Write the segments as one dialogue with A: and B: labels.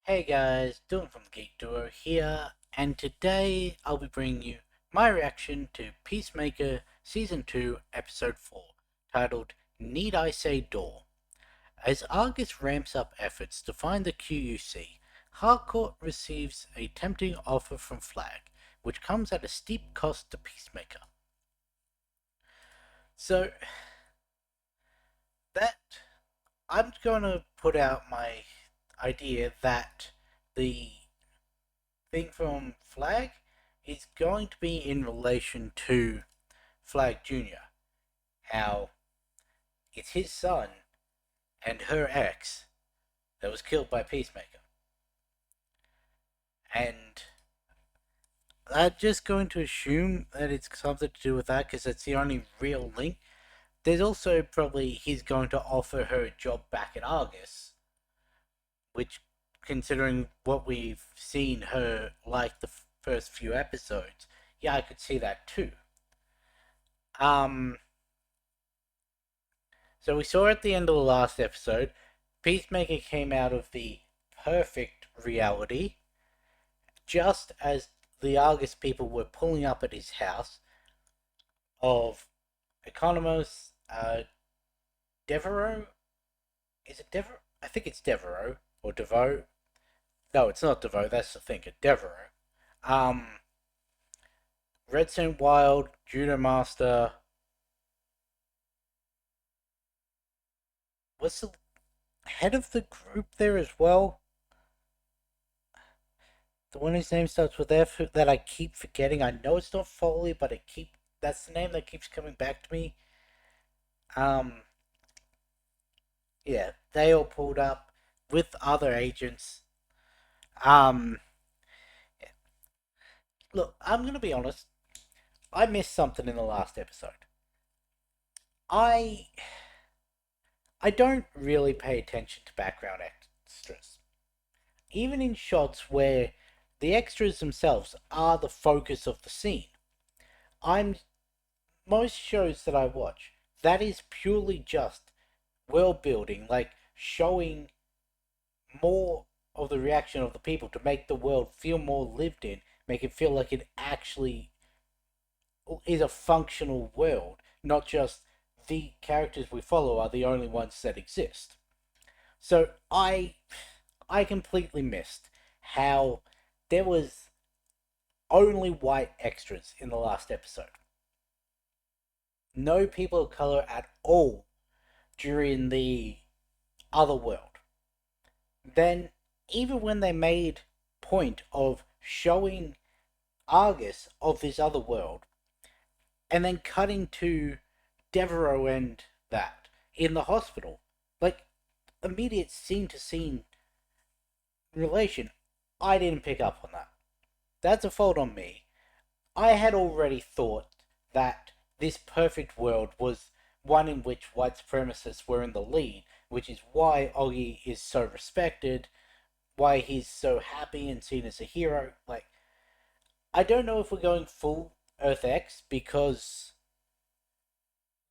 A: Hey guys, Dylan from Geek Duo here, and today I'll be bringing you my reaction to Peacemaker Season 2, Episode 4, titled Need I Say Door. As Argus ramps up efforts to find the QUC, Harcourt receives a tempting offer from Flag, which comes at a steep cost to Peacemaker. So, that I'm gonna put out my idea that the thing from Flag is going to be in relation to Flag Jr. How it's his son and her ex that was killed by Peacemaker. And I'm just going to assume that it's something to do with that because it's the only real link. There's also probably he's going to offer her a job back at Argus, which, considering what we've seen her like the first few episodes, yeah, I could see that too. Um, So we saw at the end of the last episode, Peacemaker came out of the perfect reality just as the Argus people were pulling up at his house of Economos Devereaux. Is it Devereaux? I think it's Devereaux or Devoe. No, it's not Devoe. That's the thing. It's Devereaux. Um, Redstone Wild, Judo Master. Was the head of the group there as well? The one whose name starts with F that I keep forgetting. I know it's not Foley, but that's the name that keeps coming back to me. Um yeah, they all pulled up with other agents. Um Look, I'm gonna be honest. I missed something in the last episode. I I don't really pay attention to background extras. Even in shots where the extras themselves are the focus of the scene. I'm Most shows that I watch, that is purely just world building, like showing more of the reaction of the people to make the world feel more lived in, make it feel like it actually is a functional world, not just the characters we follow are the only ones that exist. So I completely missed how there was only white extras in the last episode. No people of color at all during the other world. Then, even when they made point of showing Argus of this other world, and then cutting to Devereaux and that in the hospital, like immediate scene to scene relation, I didn't pick up on that. That's a fault on me. I had already thought that this perfect world was one in which white supremacists were in the lead, which is why Oggy is so respected, why he's so happy and seen as a hero. Like, I don't know if we're going full Earth X because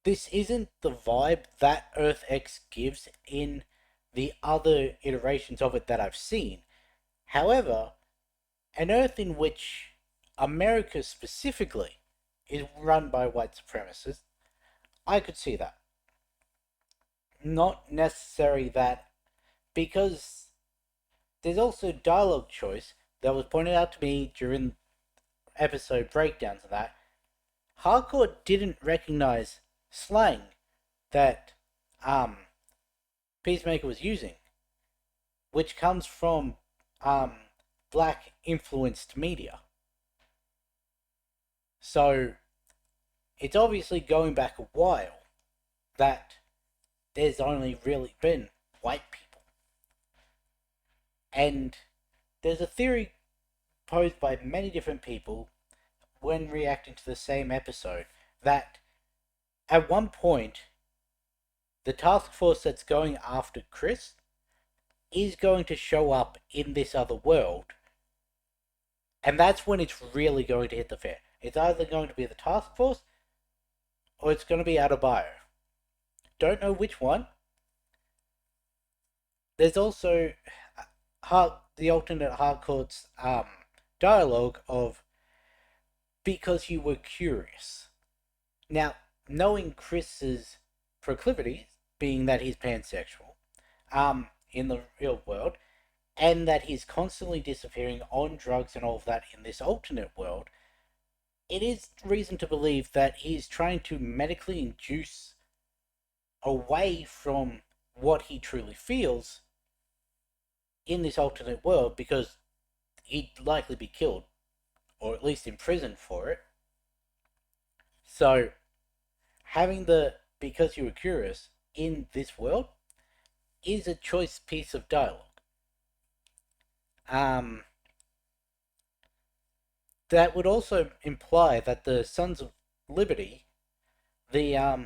A: this isn't the vibe that Earth X gives in the other iterations of it that I've seen. However, an Earth in which America specifically is run by white supremacists, I could see that. Not necessary that, because there's also dialogue choice that was pointed out to me during episode breakdowns of that. Harcourt didn't recognize slang that um, Peacemaker was using, which comes from um, black influenced media. So it's obviously going back a while that there's only really been white people. And there's a theory posed by many different people when reacting to the same episode that at one point the task force that's going after Chris is going to show up in this other world, and that's when it's really going to hit the fan. It's either going to be the task force or it's going to be Adebayo. Don't know which one. There's also the alternate Harcourt's dialogue of because you were curious. Now, knowing Chris's proclivities, being that he's pansexual, in the real world, and that he's constantly disappearing on drugs and all of that in this alternate world, it is reason to believe that he's trying to medically induce away from what he truly feels in this alternate world because he'd likely be killed or at least imprisoned for it. So having the because you were curious in this world is a choice piece of dialogue. Um, that would also imply that the Sons of Liberty, the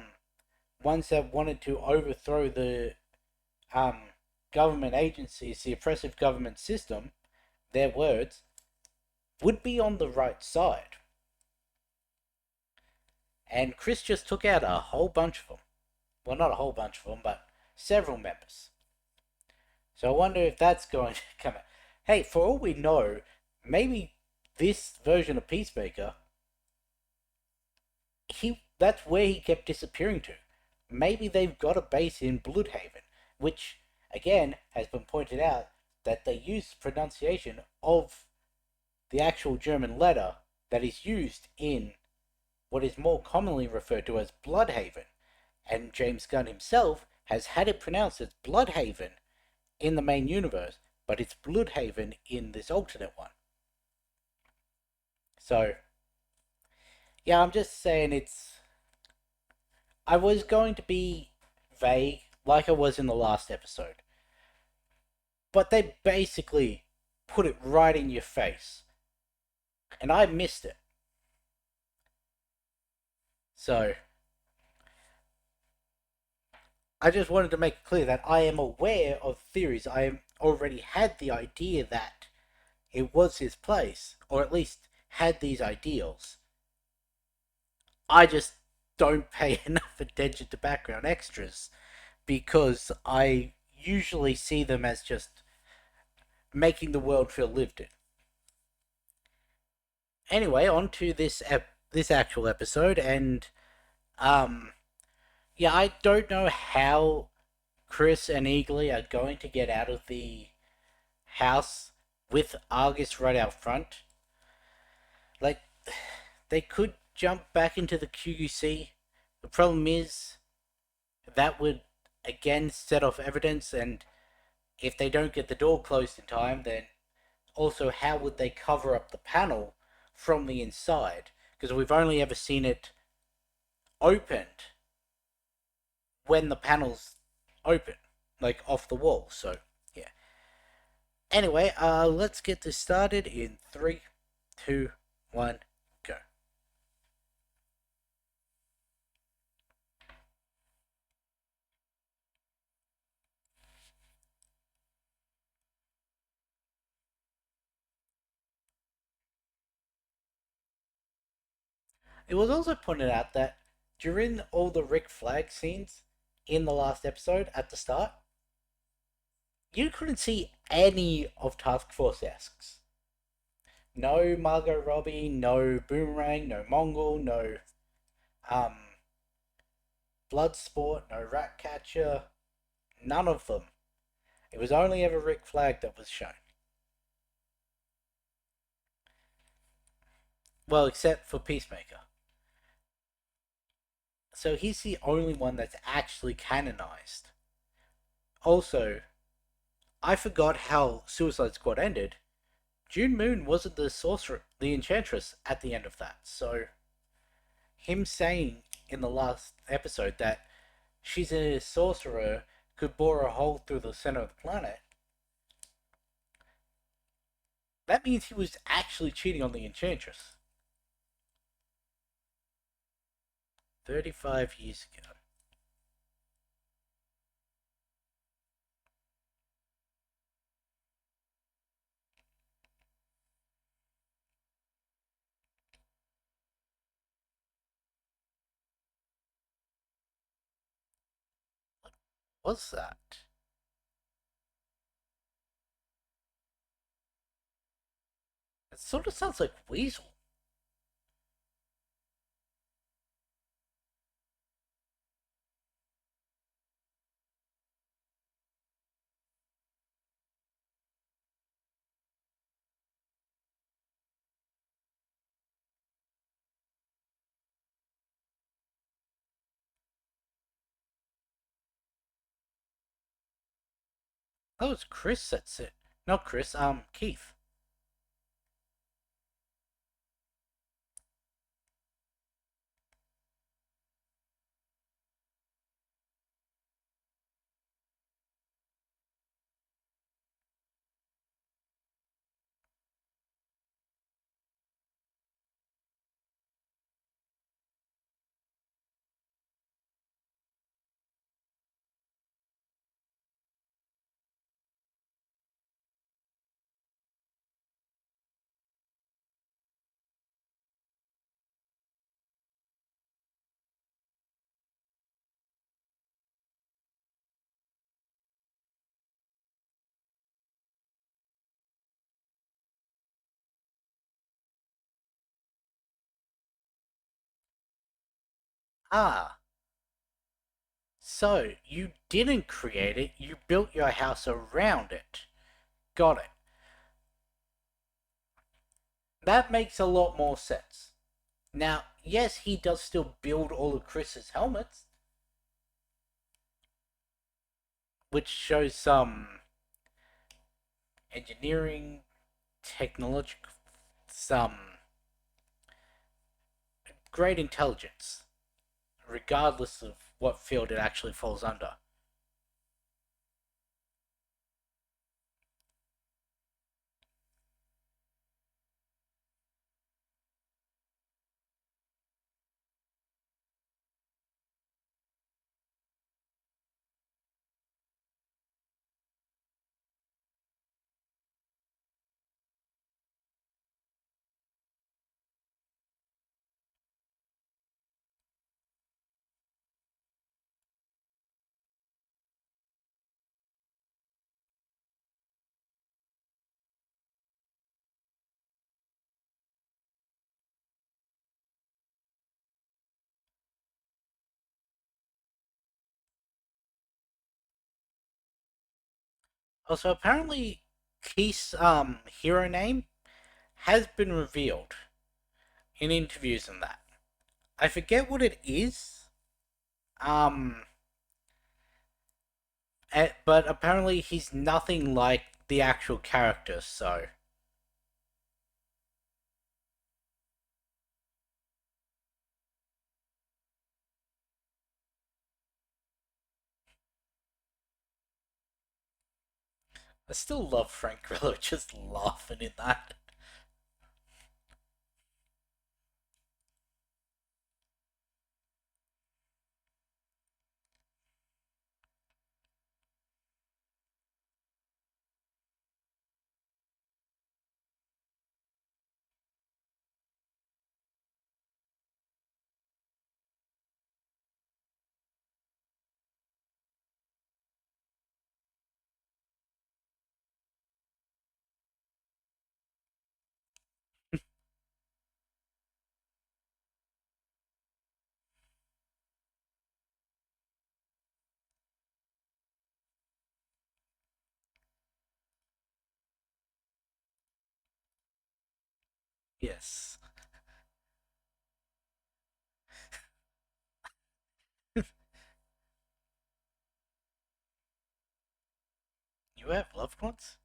A: ones that wanted to overthrow the um, government agencies, the oppressive government system, their words, would be on the right side. And Chris just took out a whole bunch of them. Well, not a whole bunch of them, but several members. So I wonder if that's going to come out. Hey, for all we know, maybe this version of Peacemaker, that's where he kept disappearing to. Maybe they've got a base in Bloodhaven, which, again, has been pointed out that they use pronunciation of the actual German letter that is used in what is more commonly referred to as Bloodhaven, and James Gunn himself has had it pronounced as Bloodhaven in the main universe, but it's Bloodhaven in this alternate one. So, yeah, I'm just saying it's. I was going to be vague, like I was in the last episode, but they basically put it right in your face, and I missed it. So, I just wanted to make it clear that I am aware of theories. I already had the idea that it was his place, or at least had these ideals. I just don't pay enough attention to background extras because I usually see them as just making the world feel lived in. Anyway, on to this actual episode, and um, yeah, I don't know how Chris and Eagly are going to get out of the house with Argus right out front. Like, they could jump back into the QUC. The problem is that would again set off evidence, and if they don't get the door closed in time, then also how would they cover up the panel from the inside? Because we've only ever seen it opened when the panel's open, like off the wall. So yeah. Anyway, let's get this started in 3, 2, 1, go. It was also pointed out that during all the Rick Flag scenes in the last episode at the start, you couldn't see any of Task Force Esks. No Margot Robbie, no Boomerang, no Mongol, no um, Bloodsport, no Ratcatcher, none of them. It was only ever Rick Flag that was shown. Well, except for Peacemaker. So he's the only one that's actually canonized. Also, I forgot how Suicide Squad ended. June Moon wasn't the sorcerer, the enchantress at the end of that. So, him saying in the last episode that she's a sorcerer could bore a hole through the center of the planet, that means he was actually cheating on the enchantress. 35 years ago. What's that? It sort of sounds like Weasel. Oh, it's Chris that's it. Not Chris, Keith. Ah, so you didn't create it, you built your house around it. Got it. That makes a lot more sense. Now, yes, he does still build all of Chris's helmets, which shows some engineering, technological, some great intelligence, regardless of what field it actually falls under. Also, apparently, Keith's hero name has been revealed in interviews and that. I forget what it is. Um, but apparently he's nothing like the actual character. So I still love Frank Grillo just laughing in that. Yes, you have loved ones.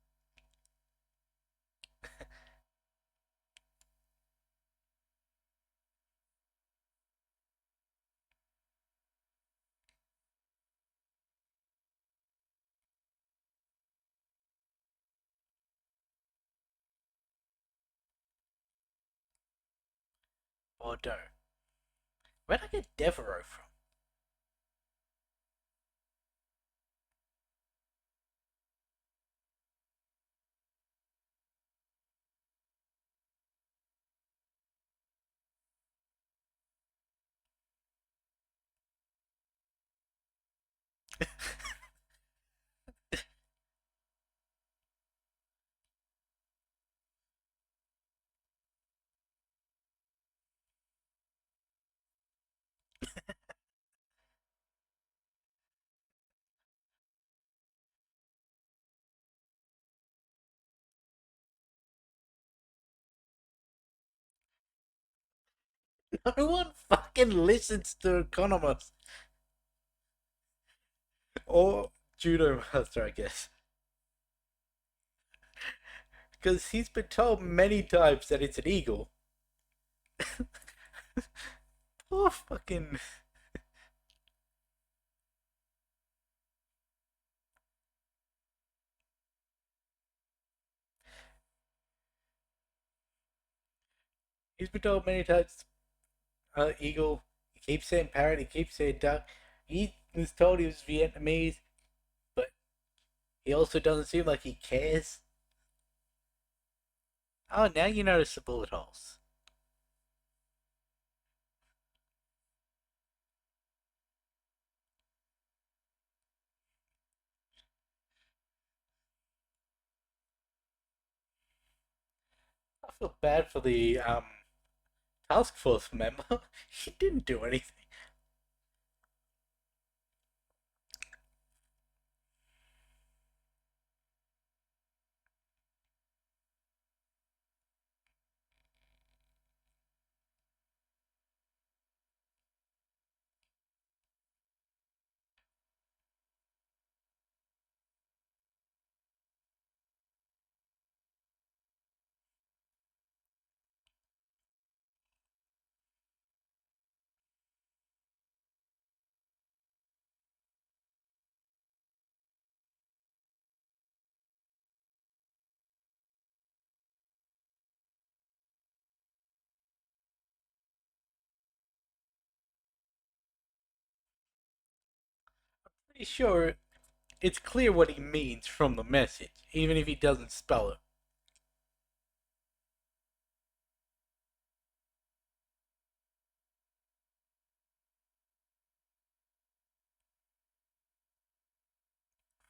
A: Bordeaux. Where'd I get Devereaux from? No one fucking listens to economists or judo master, I guess, because he's been told many times that it's an eagle. Oh, fucking. He's been told many times, eagle. He keeps saying parrot. He keeps saying duck. He was told he was Vietnamese, but he also doesn't seem like he cares. Oh, now you notice the bullet holes. I feel bad for the task force member. He didn't do anything. Pretty sure it's clear what he means from the message, even if he doesn't spell it.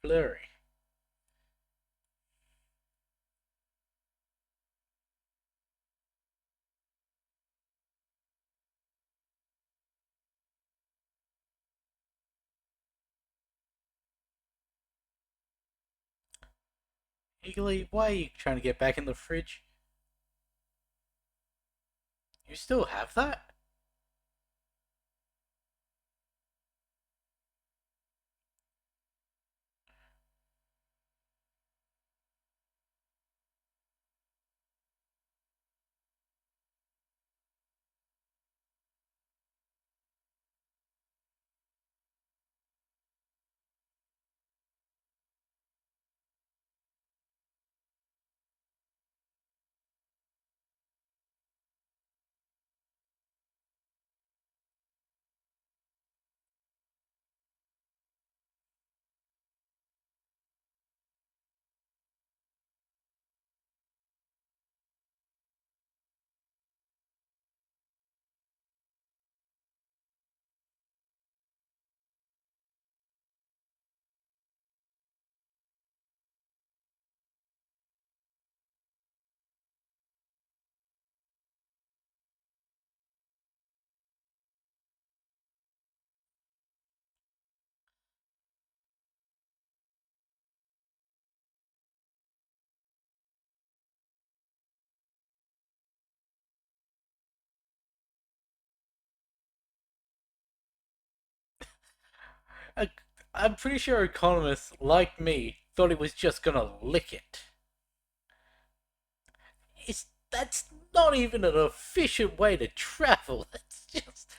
A: Blurry. Eagerly, why are you trying to get back in the fridge? You still have that? I, I'm pretty sure economists, like me, thought he was just gonna lick it. That's not even an efficient way to travel. That's just.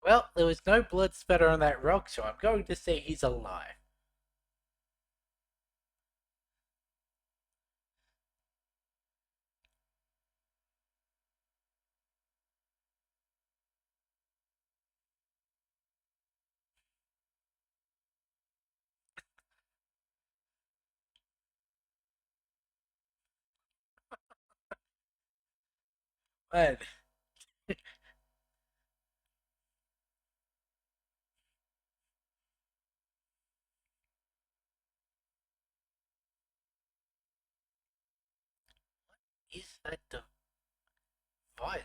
A: Well, there was no blood spatter on that rock, so I'm going to say he's alive. Man, is that device?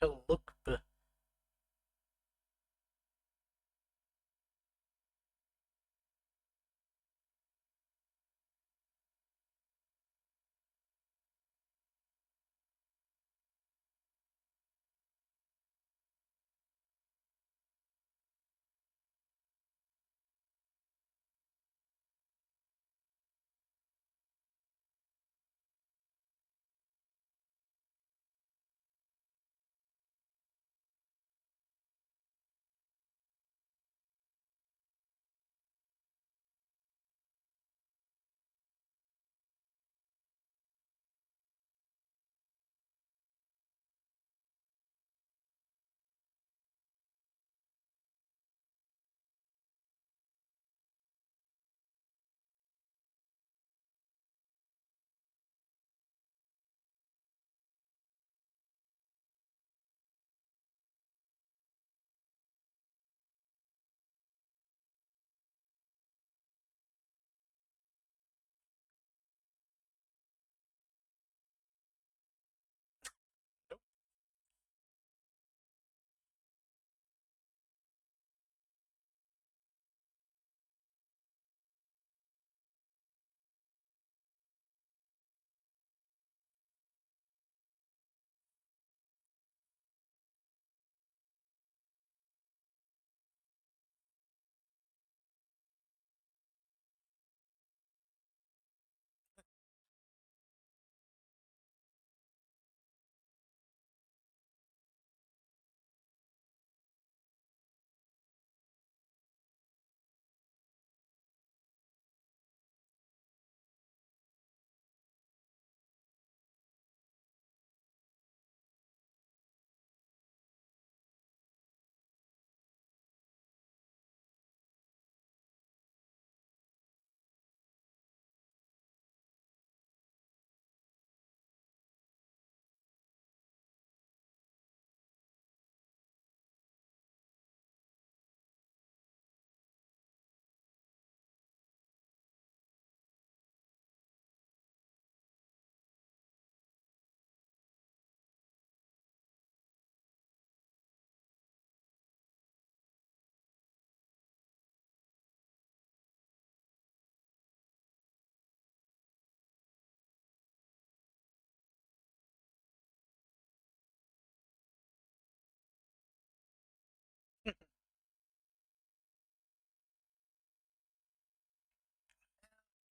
A: To look, but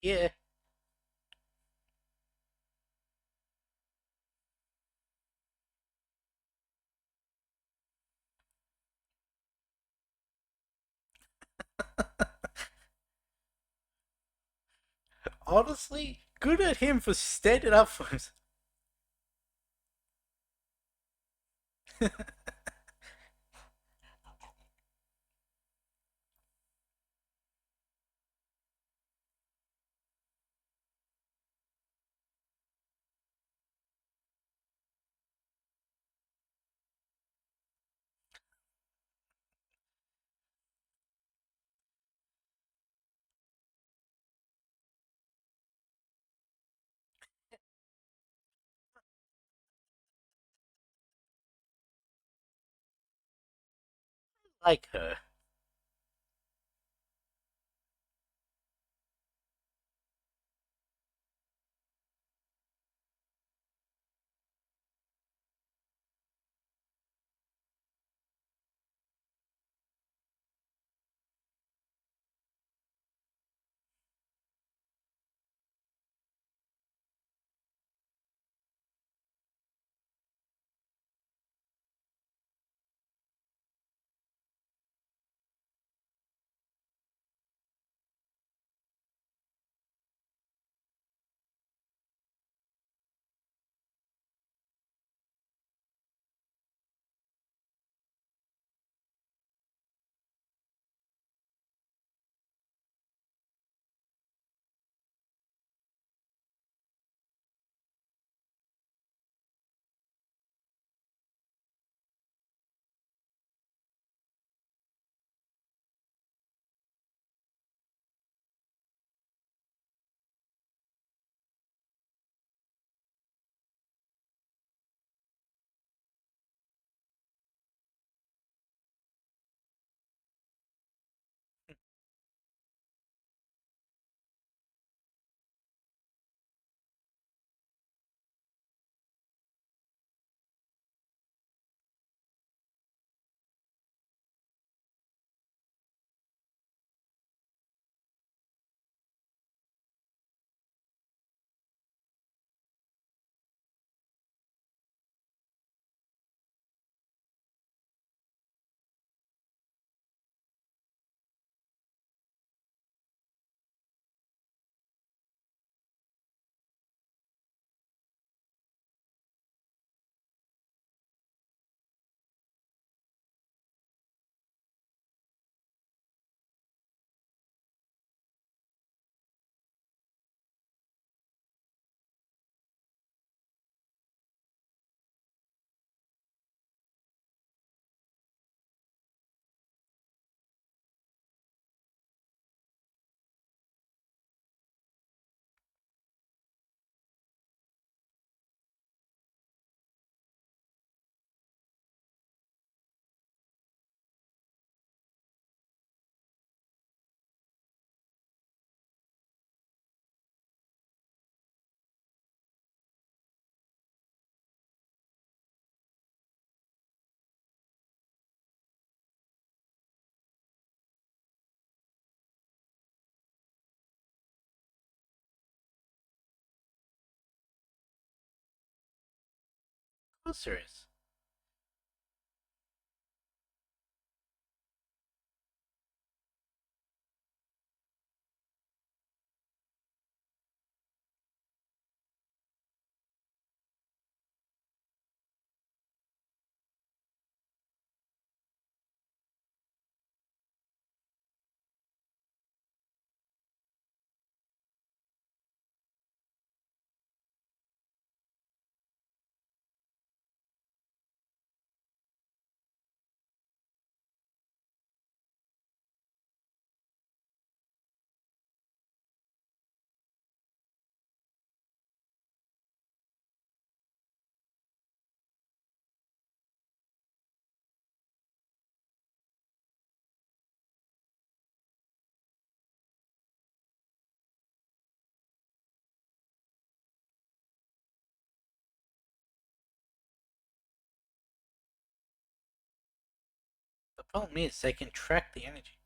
A: yeah. Honestly, good at him for standing up for himself. like her. Of course there is. The problem is they can track the energy.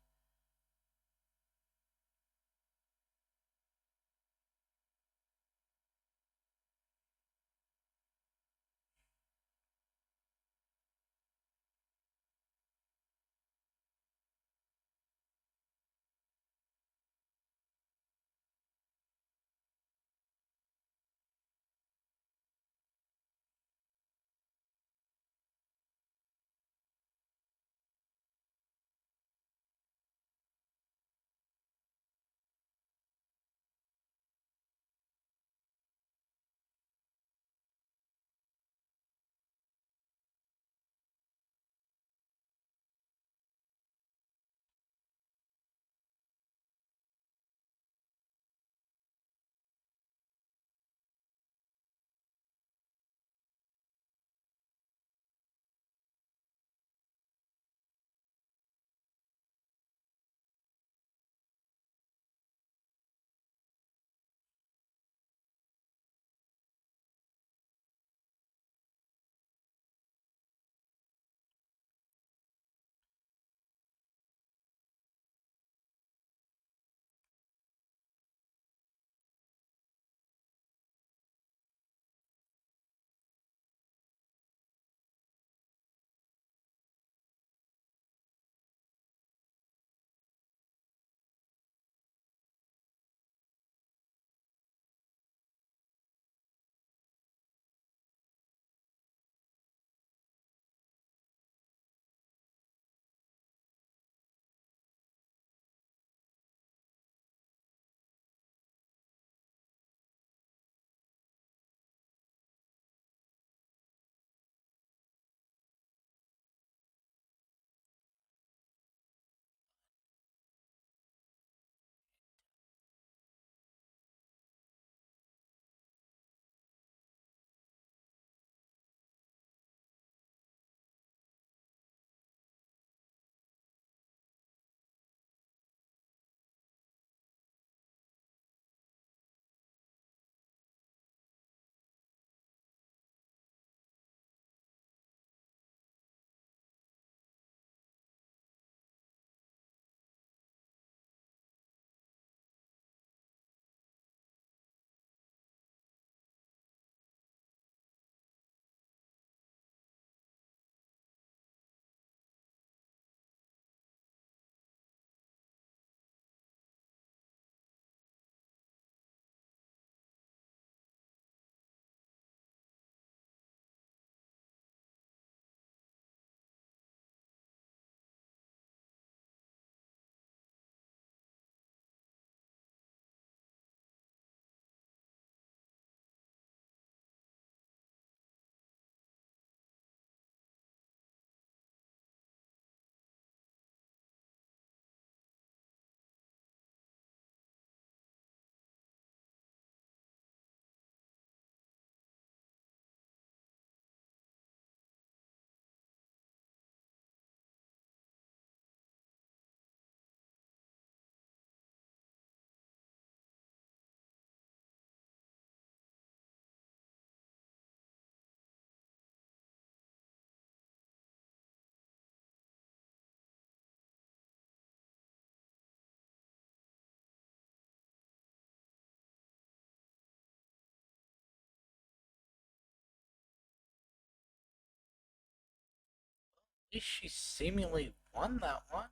A: least she seemingly won that one.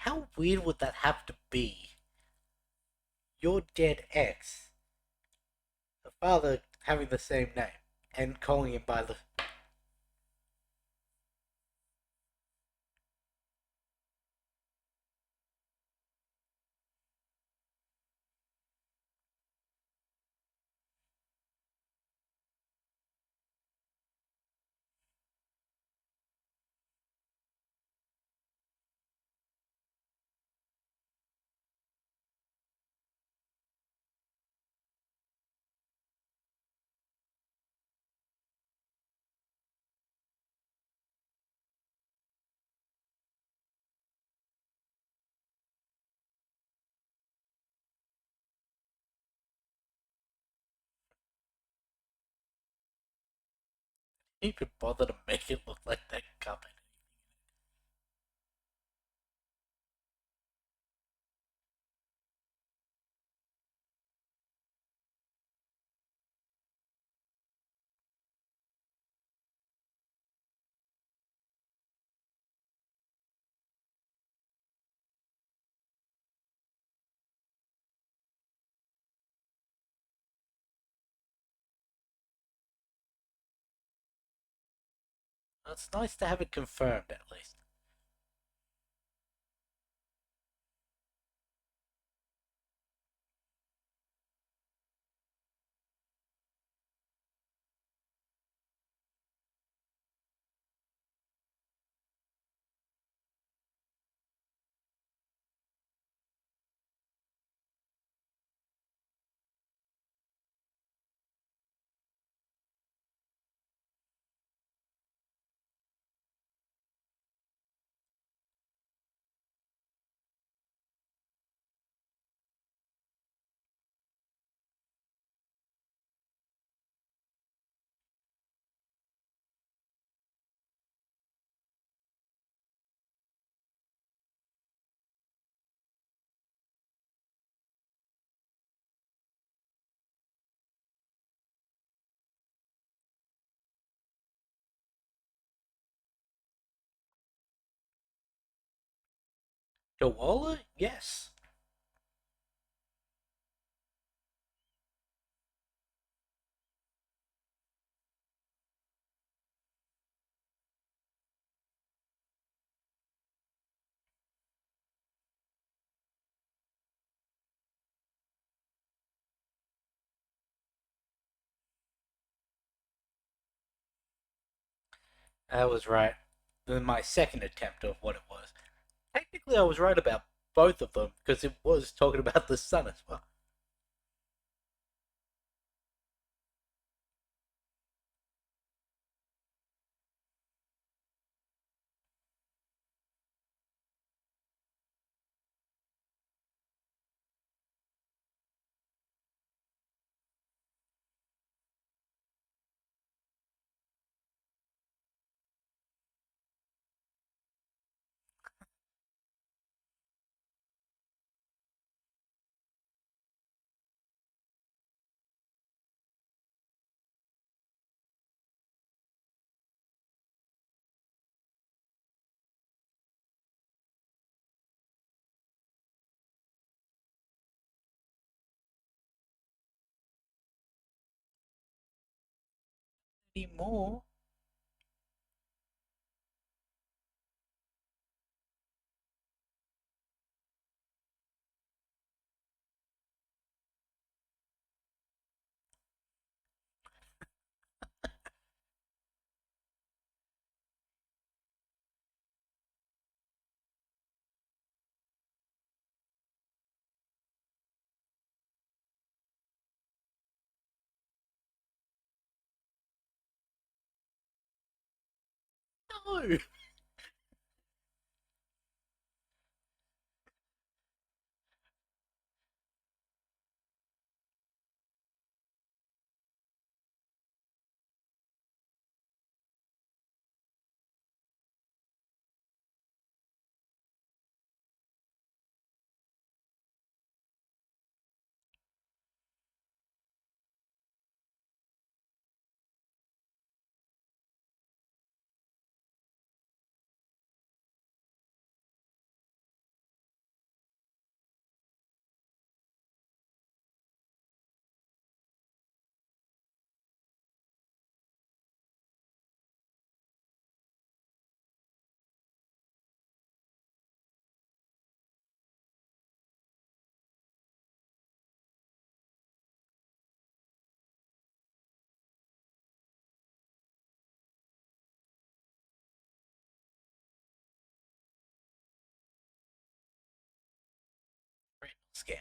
A: How weird would that have to be? Your dead ex, the father having the same name, and calling him by the. He could bother to make it look like that company. It's nice to have it confirmed at least. Koala? Yes. I was right. In my second attempt of what it was. Technically, I was right about both of them because it was talking about the sun as well. Anymore. No. Scan.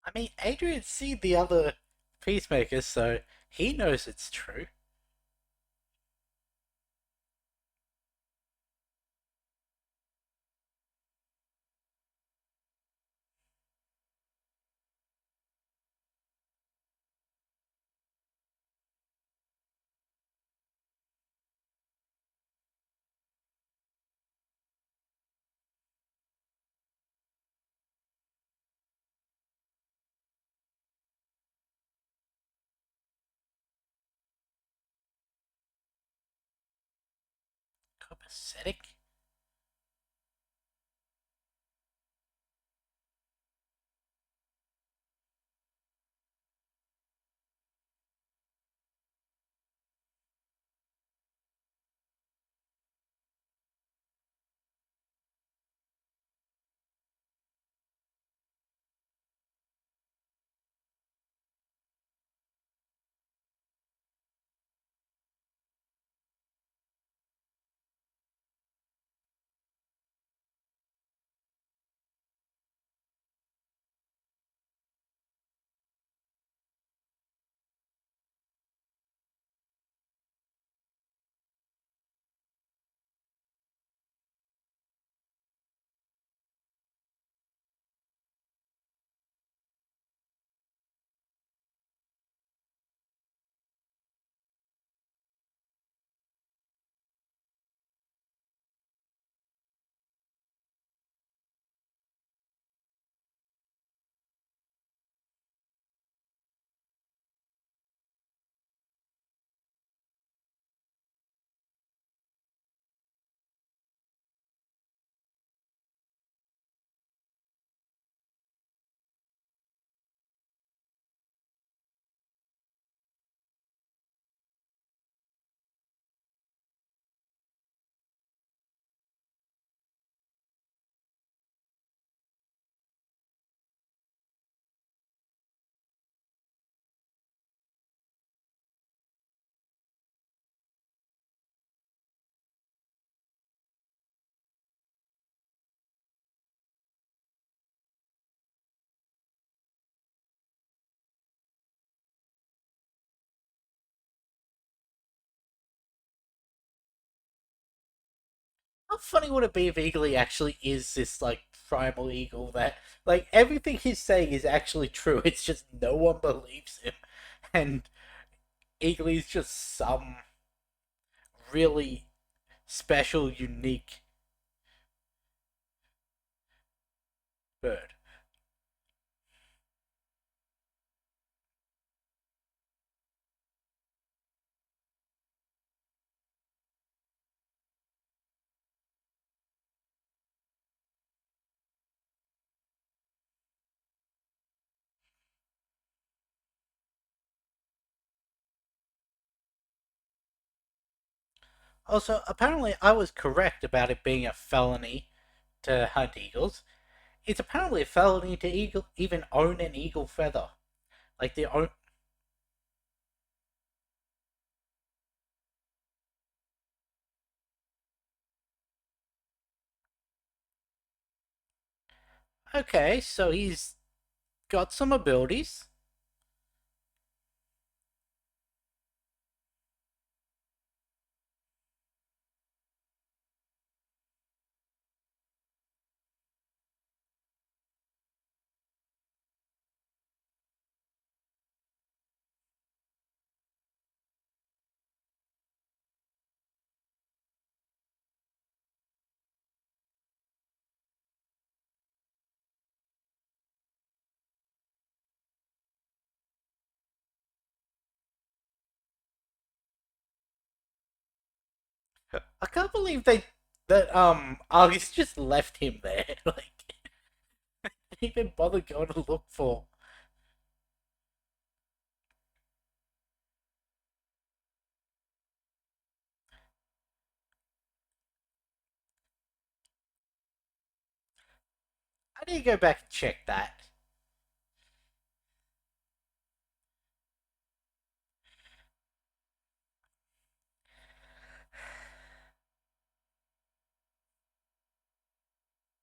A: I mean, Adrian's seen the other Peacemakers, so he knows it's true. Copacetic? funny would it be if Eagly actually is this like primal eagle that like everything he's saying is actually true. It's just no one believes him, and Eagly's just some really special, unique bird. Also, apparently, I was correct about it being a felony to hunt eagles. It's apparently a felony to even own an eagle feather. Like the own. Okay, so he's got some abilities. I can't believe that Argus just left him there. Like, didn't even bother going to look for. I need to go back and check that.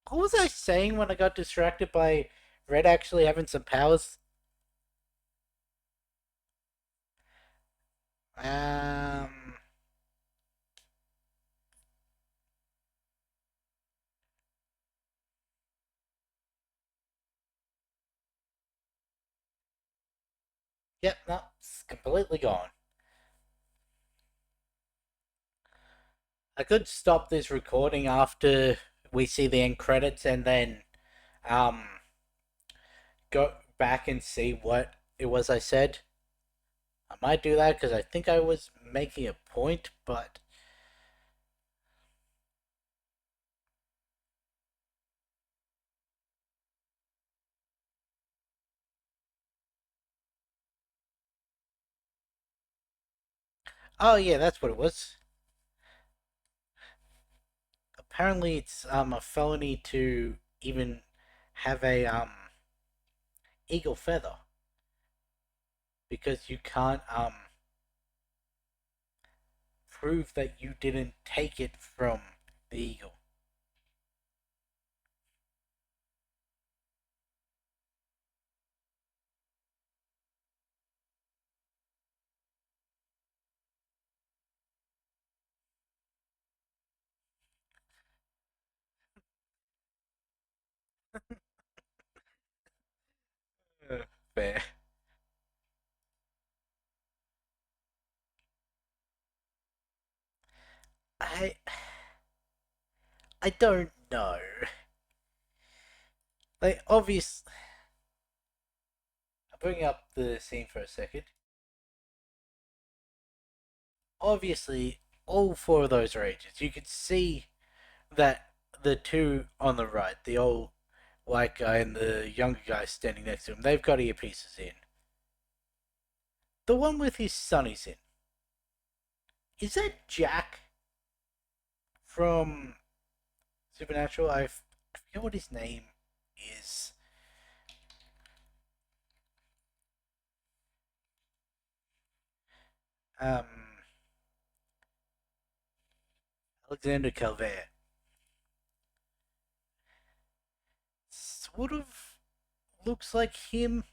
A: What was I saying when I got distracted by Red actually having some powers? Um. Yep, no, it's completely gone. I could stop this recording after we see the end credits and then um go back and see what it was I said. I might do that because I think I was making a point, but oh yeah, that's what it was. Apparently, it's a felony to even have a eagle feather because you can't prove that you didn't take it from the eagle. Fair. I I don't know. Like obvious. I'll bring up the scene for a second. Obviously, all four of those are agents. You can see that the two on the right, the old white guy and the younger guy standing next to him, they've got earpieces in. The one with his sunnies in. Is that Jack from Supernatural? I forget what his name is. Um, Alexander Calvert. Sort of looks like him.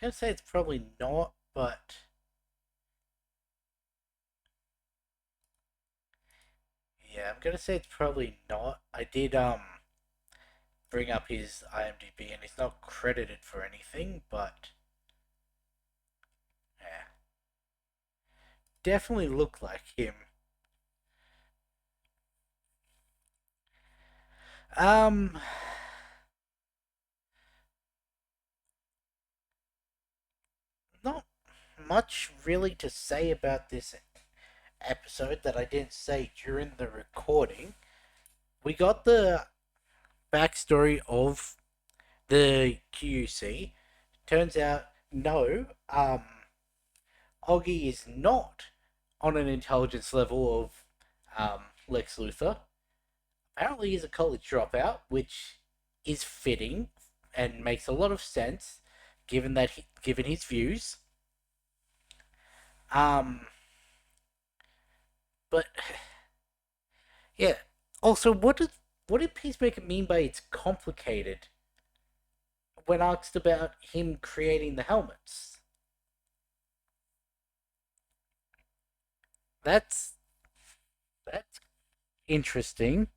A: gonna say it's probably not, but yeah, I'm gonna say it's probably not. I did bring up his IMDb, and he's not credited for anything, but yeah, definitely looked like him. Um, not much really to say about this episode that I didn't say during the recording. We got the backstory of the QC. Turns out, no, Oggy is not on an intelligence level of Lex Luthor. Apparently, he's a college dropout, which is fitting and makes a lot of sense given his views. Um, but yeah. Also, what did Peacemaker mean by it's complicated when asked about him creating the helmets? That's that's interesting.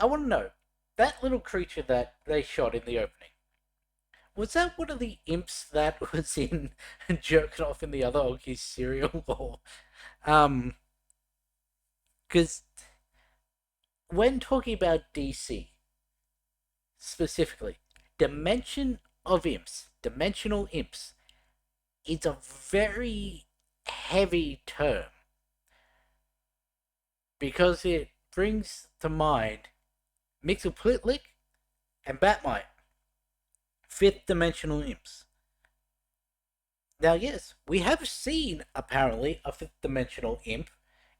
A: I want to know that little creature that they shot in the opening. Was that one of the imps that was in jerking off in the other Oggy's cereal bowl? Um, because when talking about DC specifically, dimension of imps, dimensional imps, is a very heavy term because it brings to mind Mixoplitlick and Batmite, fifth dimensional imps. Now, yes, we have seen apparently a fifth dimensional imp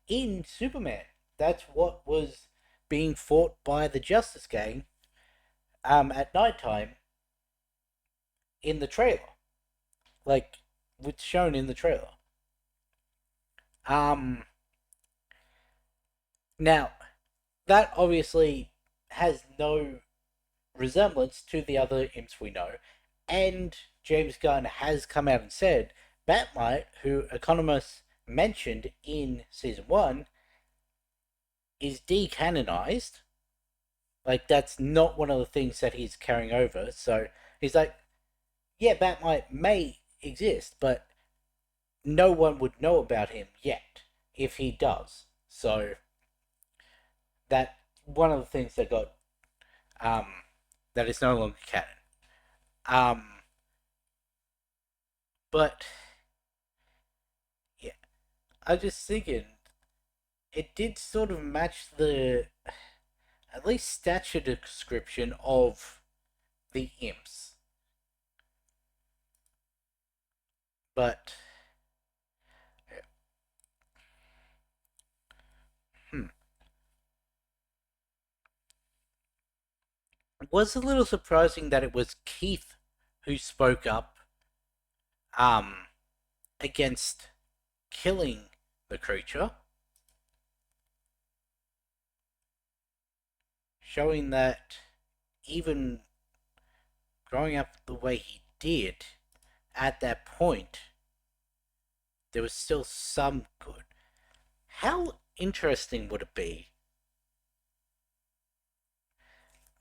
A: in Superman. That's what was being fought by the Justice Gang at nighttime in the trailer, like what's shown in the trailer. Um, Now that obviously has no resemblance to the other imps we know, and James Gunn has come out and said Batmite, who economists mentioned in season one, is decanonized. Like that's not one of the things that he's carrying over. So he's like, yeah, Batmite may exist, but no one would know about him yet if he does. So that one of the things that got um that is no longer canon. Um, but yeah, I just thinking it did sort of match the at least stature description of the imps, but hmm, it was a little surprising that it was Keith who spoke up um against killing the creature, showing that even growing up the way he did at that point, there was still some good. How interesting would it be?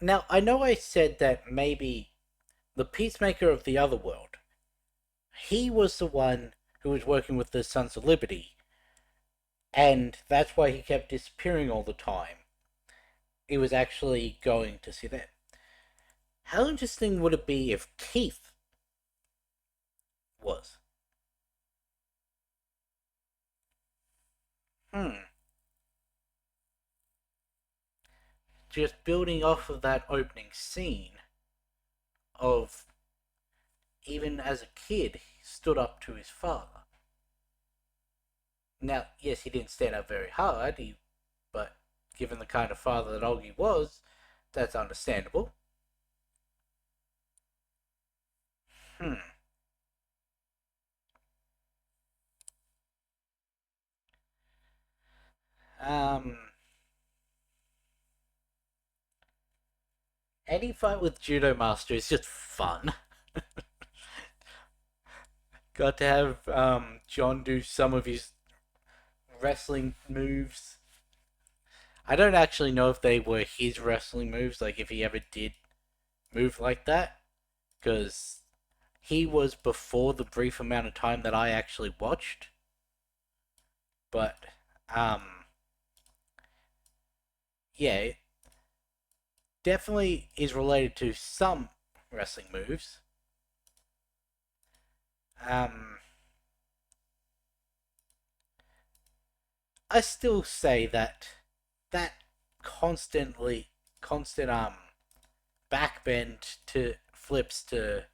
A: Now, I know I said that maybe the Peacemaker of the other world, he was the one who was working with the Sons of Liberty, and that's why he kept disappearing all the time. He was actually going to see them. How interesting would it be if Keith was? Hmm. Just building off of that opening scene of even as a kid, he stood up to his father. Now, yes, he didn't stand up very hard, but given the kind of father that Oggy was, that's understandable. Hmm. Um. Any fight with Judo Master is just fun. Got to have John do some of his wrestling moves. I don't actually know if they were his wrestling moves, like if he ever did move like that, because he was before the brief amount of time that I actually watched. But yeah, it definitely is related to some wrestling moves. Um, I still say that that constant backbend to flips to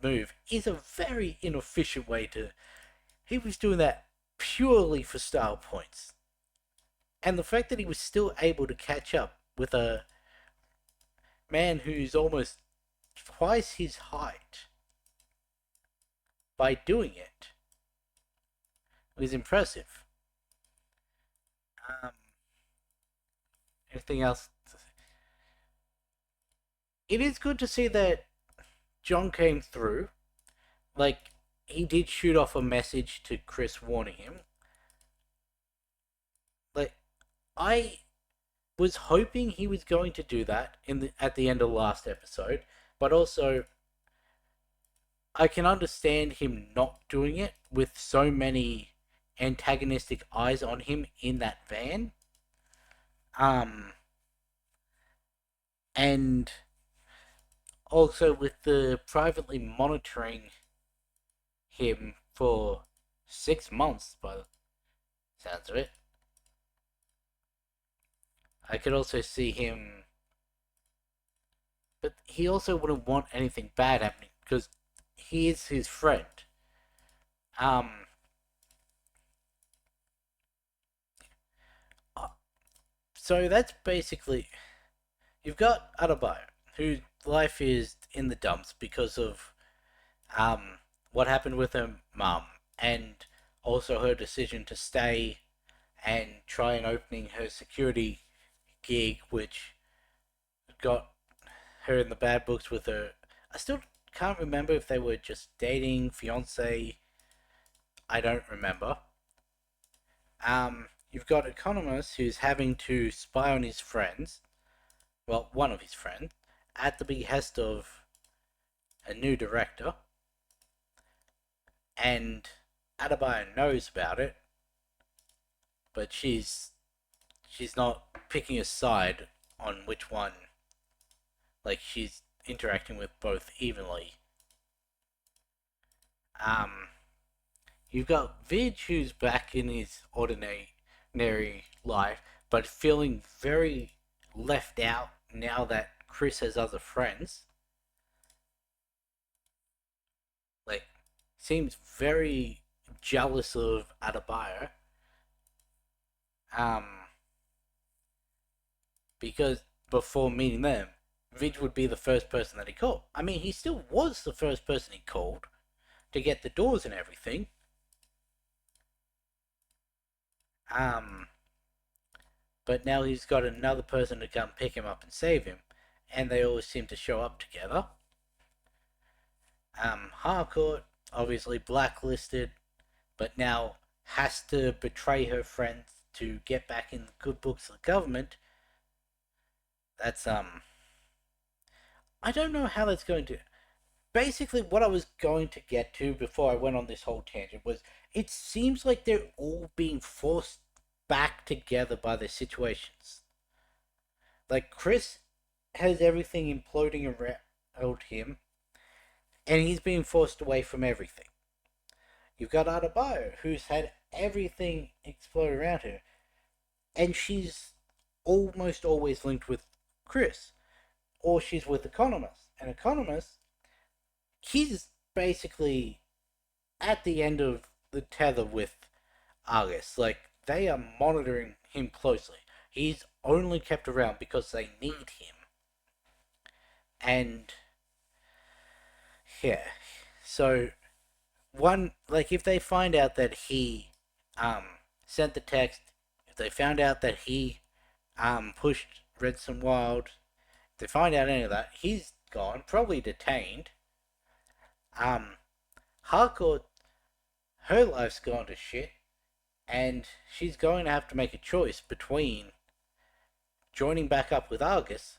A: move is a very inefficient way to. He was doing that purely for style points, and the fact that he was still able to catch up with a man who's almost twice his height by doing it was impressive. Um, Anything else? It is good to see that John came through. Like, he did shoot off a message to Chris warning him. Like, I was hoping he was going to do that at the end of last episode, but also I can understand him not doing it with so many antagonistic eyes on him in that van. Um, and also with the privately monitoring him for 6 months, by the sounds of it. I could also see him, but he also wouldn't want anything bad happening because he is his friend. Um, uh, so that's basically you've got Adebayo, whose life is in the dumps because of what happened with her mum, and also her decision to stay and try and opening her security gig, which got her in the bad books with her. I still can't remember if they were just dating, fiance. I don't remember. You've got Economist who's having to spy on his friends, well, one of his friends, at the behest of a new director, and Adebayo knows about it, but she's not picking a side on which one. Like she's interacting with both evenly. Um, you've got Vidge who's back in his ordinary life, but feeling very left out now that Chris has other friends. Like, seems very jealous of Adebayo. Um, because before meeting them, Vidge would be the first person that he called. I mean, he still was the first person he called to get the doors and everything. Um, but now he's got another person to come pick him up and save him, and they always seem to show up together. Harcourt, obviously blacklisted, but now has to betray her friends to get back in the good books of the government. That's I don't know how that's going to. Basically, what I was going to get to before I went on this whole tangent was it seems like they're all being forced back together by their situations. Like Chris has everything imploding around him, and he's being forced away from everything. You've got Adebayo, who's had everything explode around her, and she's almost always linked with Chris, or she's with Economist. And Economist, he's basically at the end of the tether with Argus. Like, they are monitoring him closely. He's only kept around because they need him. And yeah, so one, like, if they find out that he um sent the text, if they found out that he pushed Redson Wild They find out any of that. He's gone, probably detained. Um, Harcourt, her life's gone to shit, and she's going to have to make a choice between joining back up with Argus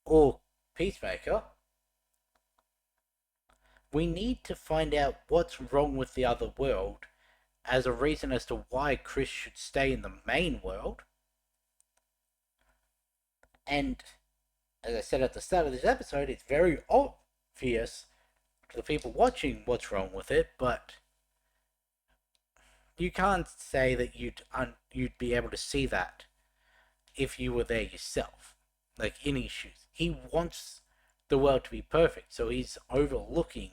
A: or Peacemaker. We need to find out what's wrong with the other world as a reason as to why Chris should stay in the main world. And as I said at the start of this episode, it's very obvious to the people watching what's wrong with it, but you can't say that you'd be able to see that if you were there yourself. Like in his shoes, he wants the world to be perfect, so he's overlooking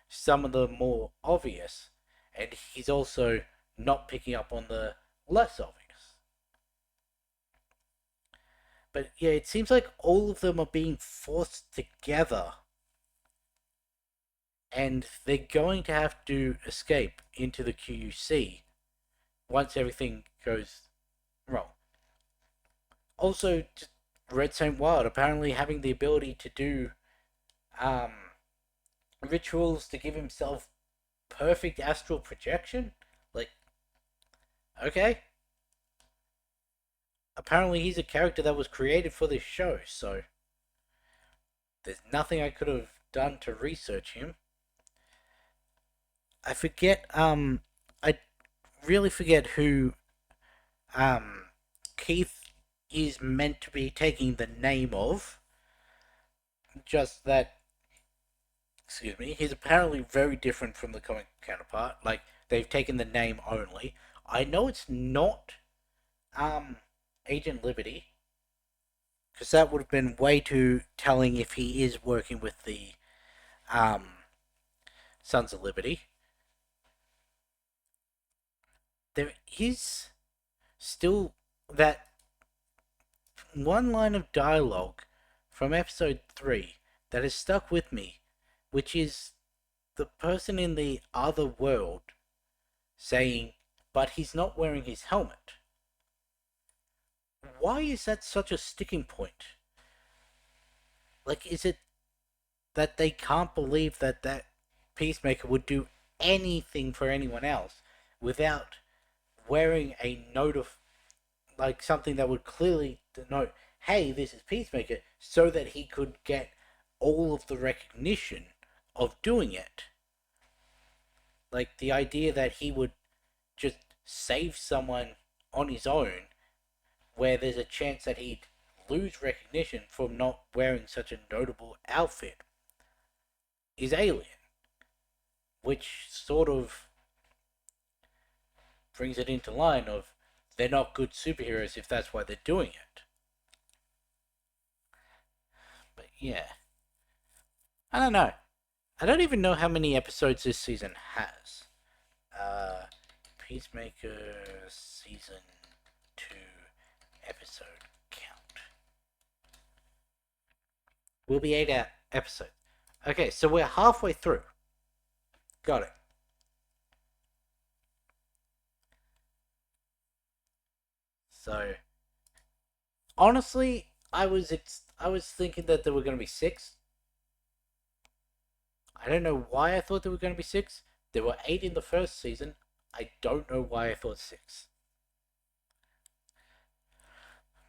A: some of the more obvious, and he's also not picking up on the less obvious. But yeah, it seems like all of them are being forced together, and they're going to have to escape into the QUC once everything goes wrong. Also, Red Saint Wild apparently having the ability to do um, rituals to give himself perfect astral projection. Like, okay. Apparently, he's a character that was created for this show, so there's nothing I could have done to research him. I forget, I really forget who, Keith is meant to be taking the name of. Just that, excuse me, he's apparently very different from the comic counterpart. Like, they've taken the name only. I know it's not, Agent Liberty, because that would have been way too telling if he is working with the, um, Sons of Liberty. There is still that one line of dialogue from episode 3 that has stuck with me, which is the person in the other world saying, but he's not wearing his helmet. Why is that such a sticking point? Like, is it that they can't believe that Peacemaker would do anything for anyone else without wearing a note of, like, something that would clearly denote, hey, this is Peacemaker, so that he could get all of the recognition of doing it? Like, the idea that he would just save someone on his own, where there's a chance that he'd lose recognition from not wearing such a notable outfit, is alien. Which sort of brings it into line of they're not good superheroes if that's why they're doing it. But yeah, I don't know. I don't even know how many episodes this season has. Peacemaker season 2 episode count will be 8 episodes. Okay, so we're halfway through. Got it. So honestly, I was thinking that there were going to be 6. I don't know why I thought there were going to be 6. There were 8 in the first season. I don't know why I thought 6.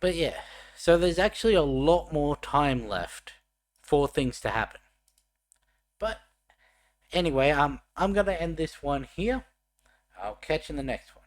A: But yeah, so there's actually a lot more time left for things to happen. But anyway, I'm gonna end this one here. I'll catch you in the next one.